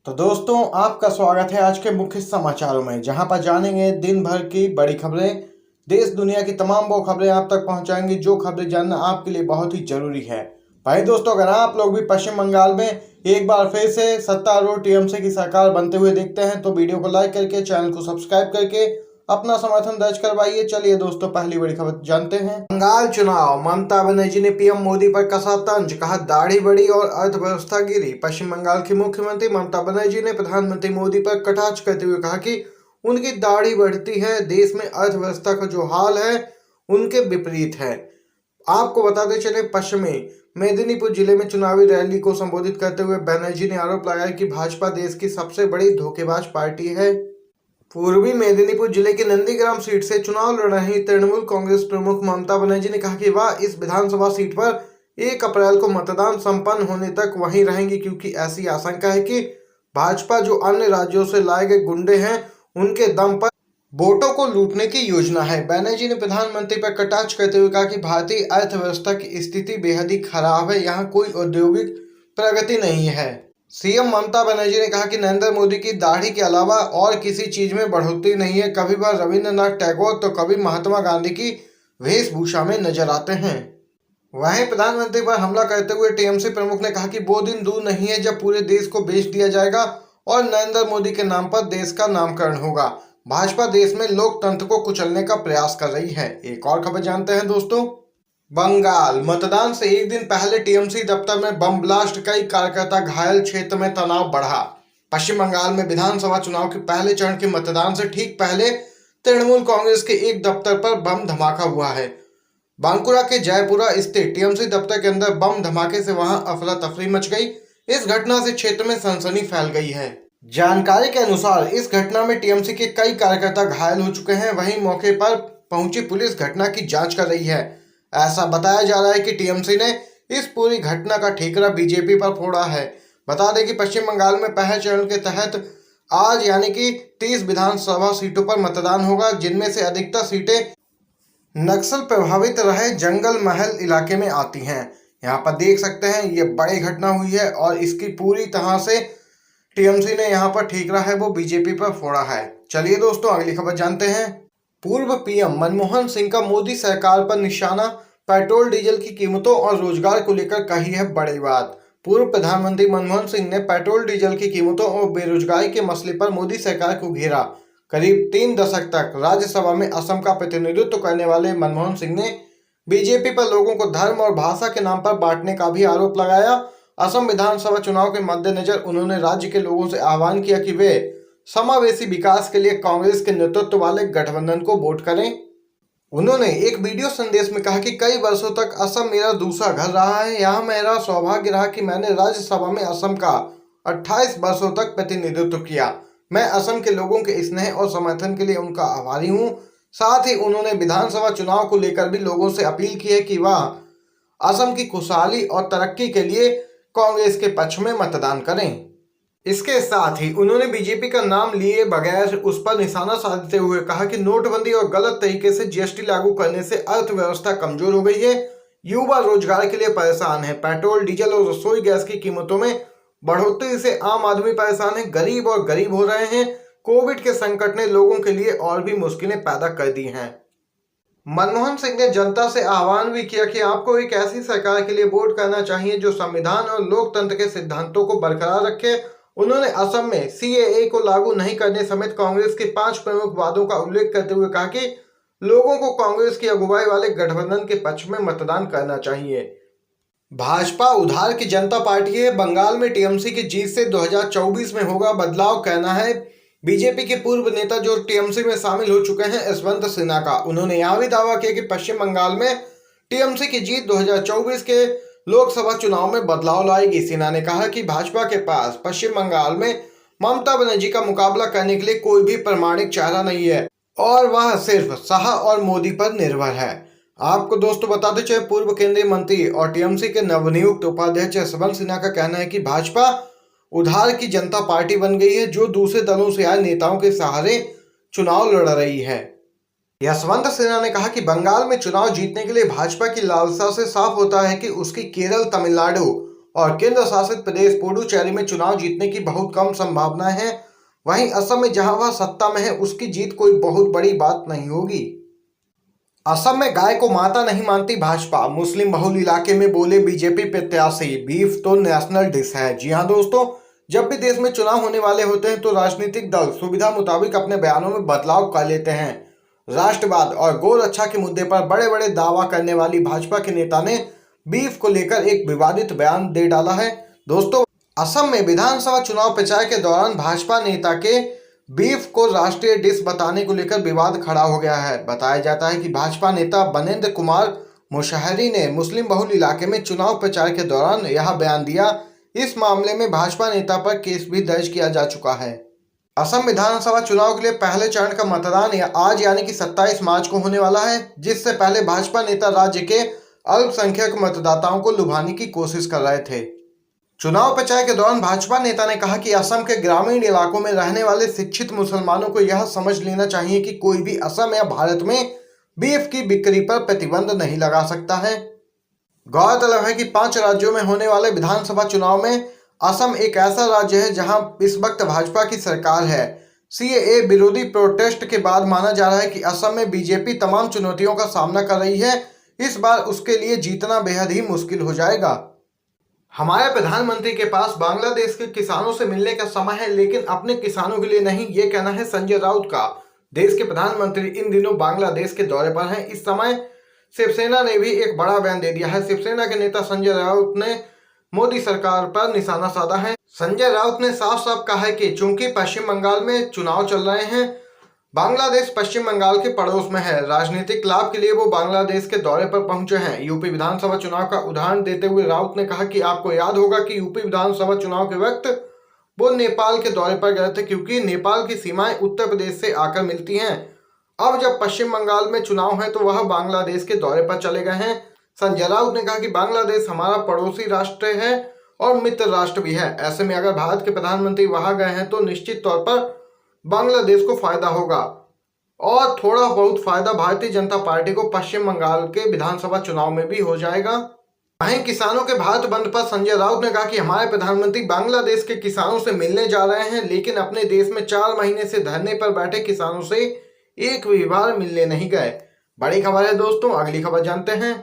तो दोस्तों, आपका स्वागत है आज के मुख्य समाचारों में, जहां पर जानेंगे दिन भर की बड़ी खबरें। देश दुनिया की तमाम वो खबरें आप तक पहुंचाएंगे जो खबरें जानना आपके लिए बहुत ही जरूरी है। भाई दोस्तों, अगर आप लोग भी पश्चिम बंगाल में एक बार फिर से सत्तारूढ़ टीएमसी की सरकार बनते हुए देखते हैं तो वीडियो को लाइक करके, चैनल को सब्सक्राइब करके अपना समर्थन दर्ज करवाइए। चलिए दोस्तों, पहली बड़ी खबर जानते हैं। बंगाल चुनाव, ममता बनर्जी ने पीएम मोदी पर कसा तंज, कहा दाढ़ी बढ़ी और अर्थव्यवस्था गिरी। पश्चिम बंगाल की मुख्यमंत्री ममता बनर्जी ने प्रधानमंत्री मोदी पर कटाक्ष करते हुए कहा कि उनकी दाढ़ी बढ़ती है, देश में अर्थव्यवस्था का जो हाल है उनके विपरीत है। आपको बताते चले, पश्चिमी मेदिनीपुर जिले में चुनावी रैली को संबोधित करते हुए बनर्जी ने आरोप लगाया कि भाजपा देश की सबसे बड़ी धोखेबाज पार्टी है। पूर्वी मेदिनीपुर जिले के नंदीग्राम सीट से चुनाव लड़ रही तृणमूल कांग्रेस प्रमुख ममता बनर्जी ने कहा कि वह इस विधानसभा सीट पर 1 अप्रैल को मतदान संपन्न होने तक वहीं रहेंगी, क्योंकि ऐसी आशंका है कि भाजपा जो अन्य राज्यों से लाए गए गुंडे हैं उनके दम पर वोटों को लूटने की योजना है। बनर्जी ने प्रधानमंत्री पर कटाक्ष करते हुए कहा कि भारतीय अर्थव्यवस्था की स्थिति बेहद ही खराब है, यहाँ कोई औद्योगिक प्रगति नहीं है। सीएम ममता बनर्जी ने कहा कि नरेंद्र मोदी की दाढ़ी के अलावा और किसी चीज में बढ़ोतरी नहीं है। कभी वह रविंद्रनाथ टैगोर तो कभी महात्मा गांधी की वेशभूषा में नजर आते हैं। वहीं प्रधानमंत्री पर हमला करते हुए टीएमसी प्रमुख ने कहा कि वो दिन दूर नहीं है जब पूरे देश को बेच दिया जाएगा और नरेंद्र मोदी के नाम पर देश का नामकरण होगा। भाजपा देश में लोकतंत्र को कुचलने का प्रयास कर रही है। एक और खबर जानते हैं दोस्तों। बंगाल, मतदान से एक दिन पहले टीएमसी दफ्तर में बम ब्लास्ट, कई कार्यकर्ता घायल, क्षेत्र में तनाव बढ़ा। पश्चिम बंगाल में विधानसभा चुनाव के पहले चरण के मतदान से ठीक पहले तृणमूल कांग्रेस के एक दफ्तर पर बम धमाका हुआ है। बांकुरा के जयपुरा स्थित टीएमसी दफ्तर के अंदर बम धमाके से वहां अफरा तफरी मच गई। इस घटना से क्षेत्र में सनसनी फैल गई है। जानकारी के अनुसार इस घटना में टीएमसी के कई कार्यकर्ता घायल हो चुके हैं। वहीं मौके पर पहुंची पुलिस घटना की जांच कर रही है। ऐसा बताया जा रहा है कि टीएमसी ने इस पूरी घटना का ठिकरा बीजेपी पर फोड़ा है। बता दें कि पश्चिम बंगाल में पहले चरण के तहत आज यानी कि 30 विधानसभा सीटों पर मतदान होगा, जिनमें से अधिकतर सीटें नक्सल प्रभावित रहे जंगल महल इलाके में आती हैं। यहाँ पर देख सकते हैं ये बड़ी घटना हुई है और इसकी पूरी तरह से टीएमसी ने यहाँ पर ठीकरा है वो बीजेपी पर फोड़ा है। चलिए दोस्तों, अगली खबर जानते हैं। पूर्व पीएम मनमोहन सिंह का मोदी सरकार पर निशाना, पेट्रोल डीजल की कीमतों और रोजगार को लेकर कही है बड़ी बात। पूर्व प्रधानमंत्री मनमोहन सिंह ने पेट्रोल डीजल की कीमतों और बेरोजगारी के मसले पर मोदी सरकार को घेरा। करीब 3 दशक तक राज्यसभा में असम का प्रतिनिधित्व करने वाले मनमोहन सिंह ने बीजेपी पर लोगों को धर्म और भाषा के नाम पर बांटने का भी आरोप लगाया। असम विधानसभा चुनाव के मद्देनजर उन्होंने राज्य के लोगों से आह्वान किया कि वे समावेशी विकास के लिए कांग्रेस के नेतृत्व वाले गठबंधन को वोट करें। उन्होंने एक वीडियो संदेश में कहा कि कई वर्षों तक असम मेरा दूसरा घर रहा है। यहाँ मेरा सौभाग्य रहा कि मैंने राज्यसभा में असम का 28 वर्षों तक प्रतिनिधित्व किया। मैं असम के लोगों के स्नेह और समर्थन के लिए उनका आभारी हूँ। साथ ही उन्होंने विधानसभा चुनाव को लेकर भी लोगों से अपील की है कि वह असम की खुशहाली और तरक्की के लिए कांग्रेस के पक्ष में मतदान करें। इसके साथ ही उन्होंने बीजेपी का नाम लिए बगैर उस पर निशाना साधते हुए कहा कि नोटबंदी और गलत तरीके से जीएसटी लागू करने से अर्थव्यवस्था कमजोर हो गई है। युवा रोजगार के लिए परेशान है। पेट्रोल डीजल और रसोई गैस की कीमतों में बढ़ोतरी से आम आदमी परेशान है। गरीब और गरीब हो रहे हैं। कोविड के संकट ने लोगों के लिए और भी मुश्किलें पैदा कर दी हैं। मनमोहन सिंह ने जनता से आह्वान भी किया कि आपको एक ऐसी सरकार के लिए वोट करना चाहिए जो संविधान और लोकतंत्र के सिद्धांतों को बरकरार रखे। उन्होंने असम में सीएए को लागू नहीं करने समेत कांग्रेस के 5 प्रमुख वादों का उल्लेख करते हुए कहा कि लोगों को कांग्रेस की अगुवाई वाले गठबंधन के पक्ष में मतदान करना चाहिए। भाजपा उधार की जनता पार्टी है। बंगाल में टीएमसी की जीत से 2024 में होगा बदलाव, कहना है बीजेपी के पूर्व नेता जो टीएमसी में शामिल हो चुके हैं यशवंत सिन्हा का। उन्होंने यह भी दावा किया कि पश्चिम बंगाल में टीएमसी की जीत 2024 के लोकसभा चुनाव में बदलाव लाएगी। सिन्हा ने कहा कि भाजपा के पास पश्चिम बंगाल में ममता बनर्जी का मुकाबला करने के लिए कोई भी प्रमाणिक चेहरा नहीं है और वह सिर्फ शाह और मोदी पर निर्भर है। आपको दोस्तों बताते चले, पूर्व केंद्रीय मंत्री और टीएमसी के नवनियुक्त उपाध्यक्ष यशवंत सिन्हा का कहना है कि भाजपा उधार की जनता पार्टी बन गई है जो दूसरे दलों से आए नेताओं के सहारे चुनाव लड़ रही है। यशवंत सिन्हा ने कहा कि बंगाल में चुनाव जीतने के लिए भाजपा की लालसा से साफ होता है कि उसकी केरल, तमिलनाडु और केंद्र शासित प्रदेश पुडुचेरी में चुनाव जीतने की बहुत कम संभावनाएं हैं। वहीं असम में जहां वह सत्ता में है, उसकी जीत कोई बहुत बड़ी बात नहीं होगी। असम में गाय को माता नहीं मानती भाजपा, मुस्लिम बहुल इलाके में बोले बीजेपी प्रत्याशी, बीफ तो नेशनल डिश है। जी हां दोस्तों, जब भी देश में चुनाव होने वाले होते हैं तो राजनीतिक दल सुविधा मुताबिक अपने बयानों में बदलाव कर लेते हैं। राष्ट्रवाद और गौरक्षा के मुद्दे पर बड़े बड़े दावा करने वाली भाजपा के नेता ने बीफ को लेकर एक विवादित बयान दे डाला है। दोस्तों, असम में विधानसभा चुनाव प्रचार के दौरान भाजपा नेता के बीफ को राष्ट्रीय डिश बताने को लेकर विवाद खड़ा हो गया है। बताया जाता है कि भाजपा नेता बनेंद्र कुमार मुशहरी ने मुस्लिम बहुल इलाके में चुनाव प्रचार के दौरान यह बयान दिया। इस मामले में भाजपा नेता पर केस भी दर्ज किया जा चुका है। असम विधानसभा चुनाव के लिए पहले चरण का मतदान आज यानी कि 27 मार्च को होने वाला है, जिससे पहले भाजपा नेता राज्य के अल्पसंख्यक मतदाताओं को लुभाने की कोशिश कर रहे थे। चुनाव प्रचार के दौरान भाजपा नेता ने कहा कि असम के ग्रामीण इलाकों में रहने वाले शिक्षित मुसलमानों को यह समझ लेना चाहिए कि कोई भी असम या भारत में बीफ की बिक्री पर प्रतिबंध नहीं लगा सकता है। गौरतलब है कि 5 राज्यों में होने वाले विधानसभा चुनाव में असम एक ऐसा राज्य है जहां इस वक्त भाजपा की सरकार है। सीएए विरोधी प्रोटेस्ट के बाद माना जा रहा है कि असम में बीजेपी तमाम चुनौतियों का सामना कर रही है। इस बार उसके लिए जीतना बेहद ही मुश्किल हो जाएगा। हमारे प्रधानमंत्री के पास बांग्लादेश के किसानों से मिलने का समय है, लेकिन अपने किसानों के लिए नहीं, ये कहना है संजय राउत का। देश के प्रधानमंत्री इन दिनों बांग्लादेश के दौरे पर हैं। इस समय शिवसेना ने भी एक बड़ा बयान दे दिया है। शिवसेना के नेता संजय राउत ने मोदी सरकार पर निशाना साधा है। संजय राउत ने साफ साफ कहा है कि चूंकि पश्चिम बंगाल में चुनाव चल रहे हैं, बांग्लादेश पश्चिम बंगाल के पड़ोस में है, राजनीतिक लाभ के लिए वो बांग्लादेश के दौरे पर पहुंचे हैं। यूपी विधानसभा चुनाव का उदाहरण देते हुए राउत ने कहा कि आपको याद होगा कि यूपी विधानसभा चुनाव के वक्त वो नेपाल के दौरे पर गए थे, क्योंकि नेपाल की सीमाएं उत्तर प्रदेश से आकर मिलती हैं। अब जब पश्चिम बंगाल में चुनाव है तो वह बांग्लादेश के दौरे पर चले गए हैं। संजय राउत ने कहा कि बांग्लादेश हमारा पड़ोसी राष्ट्र है और मित्र राष्ट्र भी है। ऐसे में अगर भारत के प्रधानमंत्री वहां गए हैं तो निश्चित तौर पर बांग्लादेश को फायदा होगा और थोड़ा बहुत फायदा भारतीय जनता पार्टी को पश्चिम बंगाल के विधानसभा चुनाव में भी हो जाएगा। वहीं किसानों के भारत बंद पर संजय राउत ने कहा कि हमारे प्रधानमंत्री बांग्लादेश के किसानों से मिलने जा रहे हैं, लेकिन अपने देश में 4 महीने से धरने पर बैठे किसानों से एक भी बार मिलने नहीं गए। बड़ी खबर है दोस्तों, अगली खबर जानते हैं।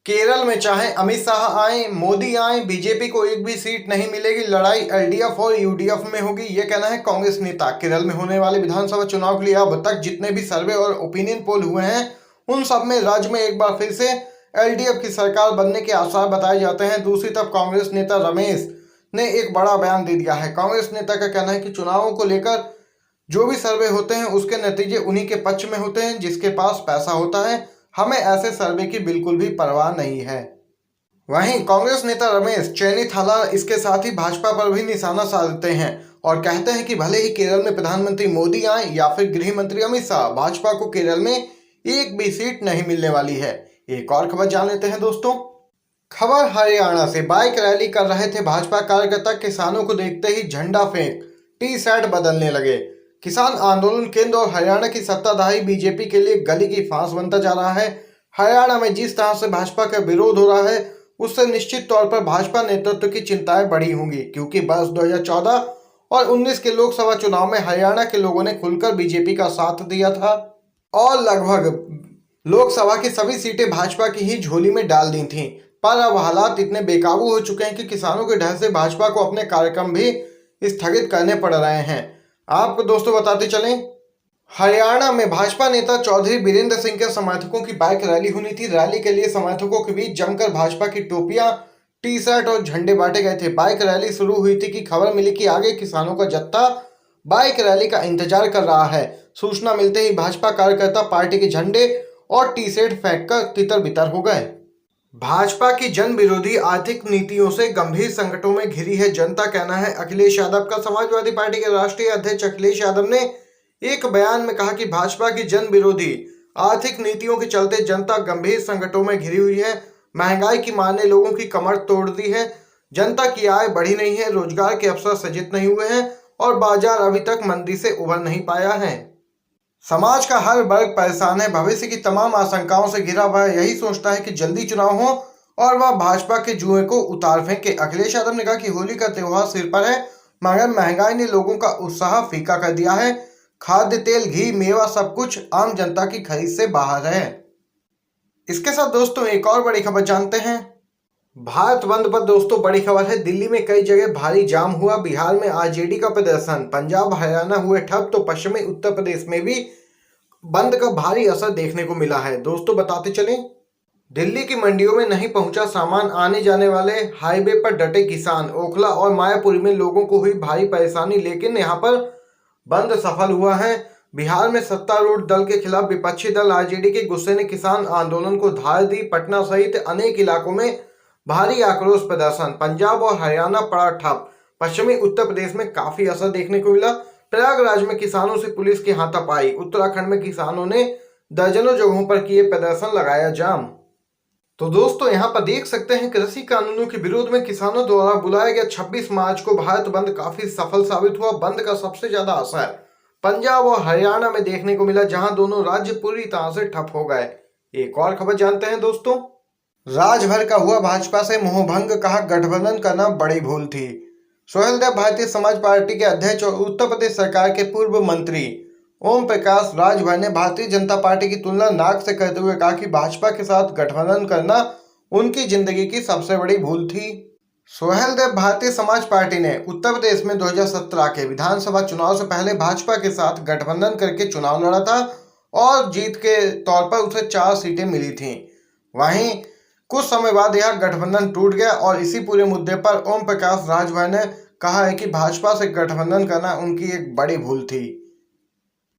केरल में चाहे अमित शाह आए, मोदी आए, बीजेपी को एक भी सीट नहीं मिलेगी। लड़ाई एलडीएफ और यूडीएफ में होगी, ये कहना है कांग्रेस नेता। केरल में होने वाले विधानसभा चुनाव के लिए अब तक जितने भी सर्वे और ओपिनियन पोल हुए हैं, उन सब में राज्य में एक बार फिर से एलडीएफ की सरकार बनने के आसार बताए जाते हैं। दूसरी तरफ कांग्रेस नेता रमेश ने एक बड़ा बयान दे दिया है। कांग्रेस नेता का कहना है कि चुनावों को लेकर जो भी सर्वे होते हैं उसके नतीजे उन्हीं के पक्ष में होते हैं जिसके पास पैसा होता है। हमें ऐसे सर्वे की बिल्कुल भी परवाह नहीं है। वहीं कांग्रेस नेता रमेश चेन्नीथाला इसके साथ ही भाजपा पर भी निशाना साधते हैं और कहते हैं कि भले ही केरल में प्रधानमंत्री मोदी आए या फिर गृह मंत्री अमित शाह, भाजपा को केरल में एक भी सीट नहीं मिलने वाली है। एक और खबर जान लेते हैं दोस्तों। खबर हरियाणा से। बाइक रैली कर रहे थे भाजपा कार्यकर्ता, किसानों को देखते ही झंडा फेंक टी शर्ट बदलने लगे। किसान आंदोलन केंद्र और हरियाणा की सत्ताधारी बीजेपी के लिए गली की फांस बनता जा रहा है। हरियाणा में जिस तरह से भाजपा का विरोध हो रहा है, उससे निश्चित तौर पर भाजपा नेतृत्व की चिंताएं बढ़ी होंगी, क्योंकि वर्ष 2014 और 19 के लोकसभा चुनाव में हरियाणा के लोगों ने खुलकर बीजेपी का साथ दिया था और लगभग लोकसभा की सभी सीटें भाजपा की ही झोली में डाल दी थीं। पर अब हालात इतने बेकाबू हो चुके हैं कि किसानों के डर से भाजपा को अपने कार्यक्रम भी स्थगित करने पड़ रहे हैं। आपको दोस्तों बताते चलें, हरियाणा में भाजपा नेता चौधरी बीरेंद्र सिंह के समर्थकों की बाइक रैली होनी थी। रैली के लिए समर्थकों के बीच जमकर भाजपा की टोपियां, टी शर्ट और झंडे बांटे गए थे। बाइक रैली शुरू हुई थी कि खबर मिली कि आगे किसानों का जत्था बाइक रैली का इंतजार कर रहा है। सूचना मिलते ही भाजपा कार्यकर्ता पार्टी के झंडे और टी शर्ट फेंककर तितर बितर हो गए। भाजपा की जन विरोधी आर्थिक नीतियों से गंभीर संकटों में घिरी है जनता, कहना है अखिलेश यादव का। समाजवादी पार्टी के राष्ट्रीय अध्यक्ष अखिलेश यादव ने एक बयान में कहा कि भाजपा की जन विरोधी आर्थिक नीतियों के चलते जनता गंभीर संकटों में घिरी हुई है। महंगाई की मार ने लोगों की कमर तोड़ दी है। जनता की आय बढ़ी नहीं है, रोजगार के अवसर सृजित नहीं हुए हैं और बाजार अभी तक मंदी से उभर नहीं पाया है। समाज का हर वर्ग परेशान है, भविष्य की तमाम आशंकाओं से घिरा हुआ है। यही सोचता है कि जल्दी चुनाव हो और वह भाजपा के जुए को उतार फेंके। अखिलेश यादव ने कहा कि होली का त्योहार सिर पर है, मगर महंगाई ने लोगों का उत्साह फीका कर दिया है। खाद्य तेल, घी, मेवा सब कुछ आम जनता की खरीद से बाहर है। इसके साथ दोस्तों एक और बड़ी खबर जानते हैं। भारत बंद पर दोस्तों बड़ी खबर है। दिल्ली में कई जगह भारी जाम हुआ। बिहार में आरजेडी का प्रदर्शन, पंजाब हरियाणा हुए ठप, तो पश्चिमी उत्तर प्रदेश में भी बंद का भारी असर देखने को मिला है। दोस्तों बताते चलें, दिल्ली की मंडियों में नहीं पहुंचा सामान, आने जाने वाले हाईवे पर डटे किसान। ओखला और मायापुरी में लोगों को हुई भारी परेशानी, लेकिन यहां पर बंद सफल हुआ है। बिहार में सत्तारूढ़ दल के खिलाफ विपक्षी दल आरजेडी के गुस्से ने किसान आंदोलन को धार दी। पटना सहित अनेक इलाकों में भारी आक्रोश प्रदर्शन। पंजाब और हरियाणा पड़ा ठप। पश्चिमी उत्तर प्रदेश में काफी असर देखने को मिला। प्रयागराज में किसानों से पुलिस की हाथापाई। उत्तराखंड में किसानों ने दर्जनों जगहों पर किए प्रदर्शन, लगाया जाम। तो दोस्तों यहाँ पर देख सकते हैं कृषि कानूनों के विरोध में किसानों द्वारा बुलाया गया 26 मार्च को भारत बंद काफी सफल साबित हुआ। बंद का सबसे ज्यादा असर पंजाब और हरियाणा में देखने को मिला, जहां दोनों राज्य पूरी तरह से ठप हो गए। एक और खबर जानते हैं दोस्तों। राजभर का हुआ भाजपा से मोहभंग, कहा गठबंधन करना बड़ी भूल थी। सोहेल देव भारतीय समाज पार्टी के अध्यक्ष और उत्तर प्रदेश सरकार के पूर्व मंत्री ओम प्रकाश राजभर ने भारतीय जनता पार्टी की तुलना नाक से करते हुए कहा कि भाजपा के साथ गठबंधन करना उनकी जिंदगी की सबसे बड़ी भूल थी। सोहेल देव भारतीय समाज पार्टी ने उत्तर प्रदेश में 2017 के विधानसभा चुनाव से पहले भाजपा के साथ गठबंधन करके चुनाव लड़ा था और जीत के तौर पर उसे 4 सीटें मिली थीं। वहीं कुछ समय बाद यह गठबंधन टूट गया और इसी पूरे मुद्दे पर ओम प्रकाश राजभर ने कहा है कि भाजपा से गठबंधन करना उनकी एक बड़ी भूल थी।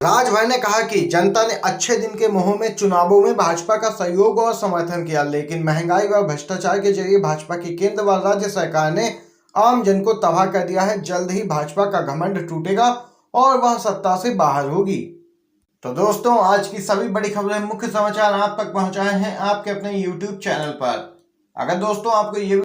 राजभर ने कहा कि जनता ने अच्छे दिन के मोह में चुनावों में भाजपा का सहयोग और समर्थन किया, लेकिन महंगाई व भ्रष्टाचार के जरिए भाजपा की केंद्र व राज्य सरकार ने आम जन को तबाह कर दिया है। जल्द ही भाजपा का घमंड टूटेगा और वह सत्ता से बाहर होगी। तो दोस्तों आज की सभी बड़ी खबरें, मुख्य समाचार आप तक पहुंचाए हैं आपके अपने YouTube चैनल पर। अगर दोस्तों आपको ये